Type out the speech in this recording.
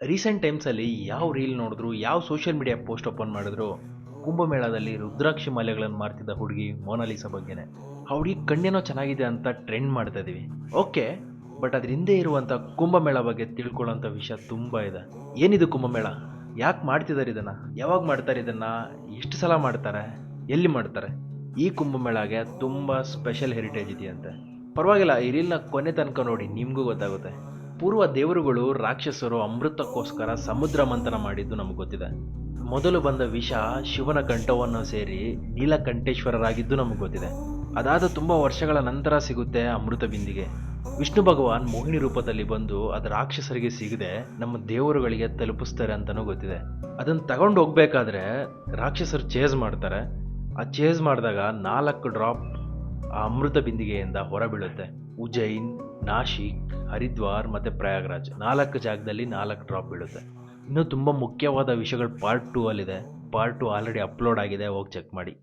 Recent ಟೈಮ್ಸಲ್ಲಿ ಯಾವ reel ನೋಡಿದ್ರು ಯಾವ ಸೋಷಿಯಲ್ ಮೀಡಿಯಾ ಪೋಸ್ಟ್ ಓಪನ್ ಮಾಡಿದ್ರು ಕುಂಭಮೇಳದಲ್ಲಿ ರುದ್ರಾಕ್ಷಿ ಮಾಲೆಗಳನ್ನು ಮಾರ್ತಿದ್ದ ಹುಡುಗಿ ಮೋನಾಲಿಸಾ ಬಗ್ಗೆನೆ. ಆ ಹುಡುಗಿ ಕಣ್ಣೇನೋ ಚೆನ್ನಾಗಿದೆ ಅಂತ ಟ್ರೆಂಡ್ ಮಾಡ್ತಾ ಇದೀವಿ. ಓಕೆ, ಬಟ್ ಅದ್ರ ಹಿಂದೆ ಇರುವಂಥ ಕುಂಭಮೇಳ ಬಗ್ಗೆ ತಿಳ್ಕೊಳ್ಳೋಂಥ ವಿಷಯ ತುಂಬ ಇದೆ. ಏನಿದು ಕುಂಭಮೇಳ? ಯಾಕೆ ಮಾಡ್ತಿದ್ದಾರೆ ಇದನ್ನು? ಯಾವಾಗ ಮಾಡ್ತಾರೆ ಇದನ್ನು? ಎಷ್ಟು ಸಲ ಮಾಡ್ತಾರೆ? ಎಲ್ಲಿ ಮಾಡ್ತಾರೆ? ಈ ಕುಂಭಮೇಳಗೆ ತುಂಬ ಸ್ಪೆಷಲ್ ಹೆರಿಟೇಜ್ ಇದೆಯಂತೆ. ಪರವಾಗಿಲ್ಲ, ಈ ರೀಲ್ನ ಕೊನೆ ತನಕ ನೋಡಿ, ನಿಮಗೂ ಗೊತ್ತಾಗುತ್ತೆ. ಪೂರ್ವ ದೇವರುಗಳು ರಾಕ್ಷಸರು ಅಮೃತಕ್ಕೋಸ್ಕರ ಸಮುದ್ರ ಮಂಥನ ಮಾಡಿದ್ದು ನಮಗೆ ಗೊತ್ತಿದೆ. ಮೊದಲು ಬಂದ ವಿಷ ಶಿವನ ಕಂಠವನ್ನು ಸೇರಿ ನೀಲಕಂಠೇಶ್ವರರಾಗಿದ್ದು ನಮಗೆ ಗೊತ್ತಿದೆ. ಅದಾದ ತುಂಬ ವರ್ಷಗಳ ನಂತರ ಸಿಗುತ್ತೆ ಅಮೃತ ಬಿಂದಿಗೆ. ವಿಷ್ಣು ಭಗವಾನ್ ಮೋಹಿನಿ ರೂಪದಲ್ಲಿ ಬಂದು ಅದು ರಾಕ್ಷಸರಿಗೆ ಸಿಗದೆ ನಮ್ಮ ದೇವರುಗಳಿಗೆ ತಲುಪಿಸ್ತಾರೆ ಅಂತಲೂ ಗೊತ್ತಿದೆ. ಅದನ್ನು ತಗೊಂಡು ಹೋಗ್ಬೇಕಾದ್ರೆ ರಾಕ್ಷಸರು ಚೇಸ್ ಮಾಡ್ತಾರೆ. ಆ ಚೇಸ್ ಮಾಡಿದಾಗ 4 ಡ್ರಾಪ್ ಆ ಅಮೃತ ಬಿಂದಿಗೆಯಿಂದ ಹೊರಬೀಳುತ್ತೆ. ಉಜ್ಜೈನ್, ನಾಶಿಕ್, ಹರಿದ್ವಾರ್ ಮತ್ತು ಪ್ರಯಾಗ್ರಾಜ್ 4 ಜಾಗದಲ್ಲಿ 4 ಡ್ರಾಪ್ ಬೀಳುತ್ತೆ. ಇನ್ನೂ ತುಂಬ ಮುಖ್ಯವಾದ ವಿಷಯಗಳು ಪಾರ್ಟ್ 2 ಅಲ್ಲಿದೆ. ಪಾರ್ಟ್ 2 ಆಲ್ರೆಡಿ ಅಪ್ಲೋಡ್ ಆಗಿದೆ, ಹೋಗಿ ಚೆಕ್ ಮಾಡಿ.